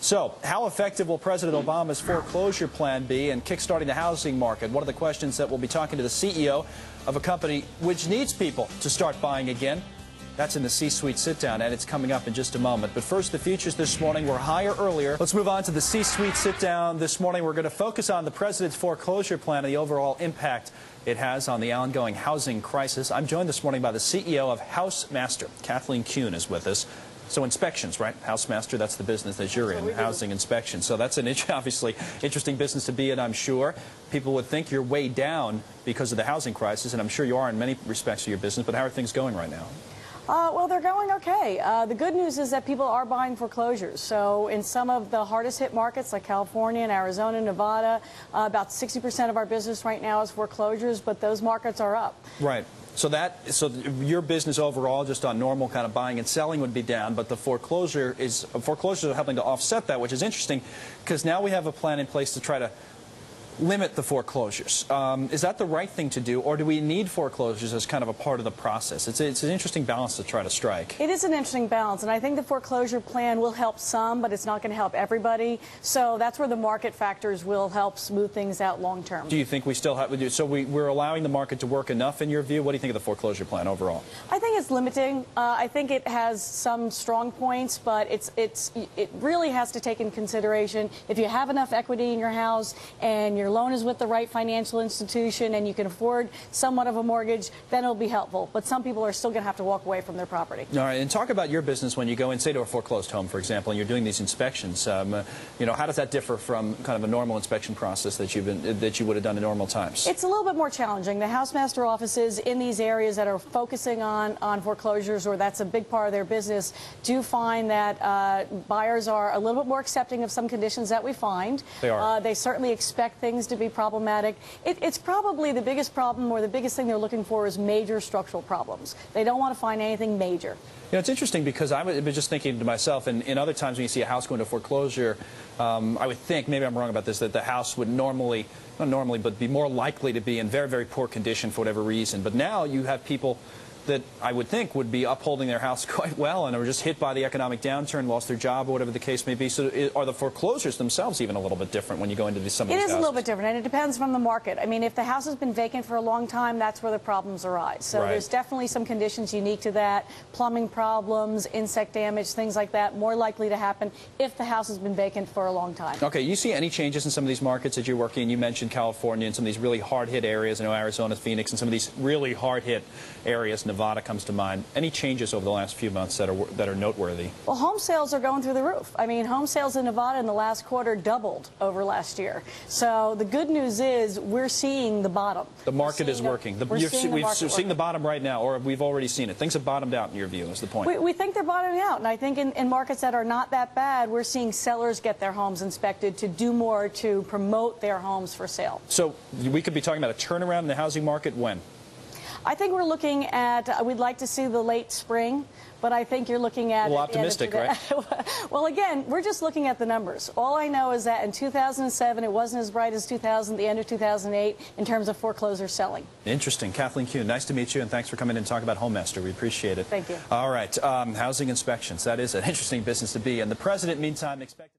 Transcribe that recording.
So, how effective will President Obama's foreclosure plan be in kickstarting the housing market? One of the questions that we'll be talking to the CEO of a company which needs people to start buying again. That's in the C-Suite sit-down, and it's coming up in just a moment. But first, the futures this morning were higher earlier. Let's move on to the C-Suite sit-down. This morning, we're going to focus on the president's foreclosure plan and the overall impact it has on the ongoing housing crisis. I'm joined this morning by the CEO of HouseMaster. Kathleen Kuhn is with us. So inspections, right? HouseMaster, that's the business that you're in, housing inspection. So that's an obviously interesting business to be in, I'm sure. People would think you're way down because of the housing crisis, and I'm sure you are in many respects of your business, but how are things going right now? Well, they're going okay. The good news is that people are buying foreclosures. So in some of the hardest hit markets like California and Arizona, Nevada, about 60% of our business right now is foreclosures, but those markets are up. Right. So your business overall, just on normal kind of buying and selling, would be down, but the foreclosures are helping to offset that, which is interesting because now we have a plan in place to try to limit the foreclosures. Is that the right thing to do, or do we need foreclosures as kind of a part of the process? It's an interesting balance to try to strike. It is an interesting balance, and I think the foreclosure plan will help some, but it's not going to help everybody. So that's where the market factors will help smooth things out long term. Do you think we still have to do so? We're allowing the market to work enough in your view? What do you think of the foreclosure plan overall? I think it's limiting. I think it has some strong points, but it really has to take in consideration if you have enough equity in your house and your loan is with the right financial institution and you can afford somewhat of a mortgage, then it'll be helpful. But some people are still going to have to walk away from their property. All right, and talk about your business when you go in, say, to a foreclosed home, for example, and you're doing these inspections. You know, how does that differ from kind of a normal inspection process that you would have done in normal times? It's a little bit more challenging. The HouseMaster offices in these areas that are focusing on foreclosures, or that's a big part of their business, do find that buyers are a little bit more accepting of some conditions that we find. They are. They certainly expect things to be problematic. It's probably the biggest problem, or the biggest thing they're looking for, is major structural problems. They don't want to find anything major. You know, it's interesting because I was just thinking to myself, and in other times when you see a house go into foreclosure, I would think, maybe I'm wrong about this, that the house would normally, not normally, but be more likely to be in very, very poor condition for whatever reason. But now you have people that I would think would be upholding their house quite well and are just hit by the economic downturn, lost their job, or whatever the case may be. So are the foreclosures themselves even a little bit different when you go into some of these houses? It is a little bit different, and it depends from the market. I mean, if the house has been vacant for a long time, that's where the problems arise. So there's definitely some conditions unique to that. Plumbing problems, insect damage, things like that, more likely to happen if the house has been vacant for a long time. Okay, you see any changes in some of these markets that you're working in? You mentioned California and some of these really hard-hit areas. I know Arizona, Phoenix, and some of these really hard-hit areas. Nevada comes to mind. Any changes over the last few months that are noteworthy? Well, home sales are going through the roof. I mean, home sales in Nevada in the last quarter doubled over last year. So the good news is we're seeing the bottom. The market is working. We've seen the bottom right now, or we've already seen it. Things have bottomed out in your view, is the point. We think they're bottoming out, and I think in markets that are not that bad, we're seeing sellers get their homes inspected to do more to promote their homes for sale. So we could be talking about a turnaround in the housing market when? I think we're looking at, we'd like to see the late spring, but I think you're looking at... Well, optimistic, right? Well, again, we're just looking at the numbers. All I know is that in 2007, it wasn't as bright as the end of 2008 in terms of foreclosure selling. Interesting. Kathleen Kuhn, nice to meet you, and thanks for coming in and talking about HouseMaster. We appreciate it. Thank you. All right. Housing inspections. That is an interesting business to be in. The president, meantime, expected...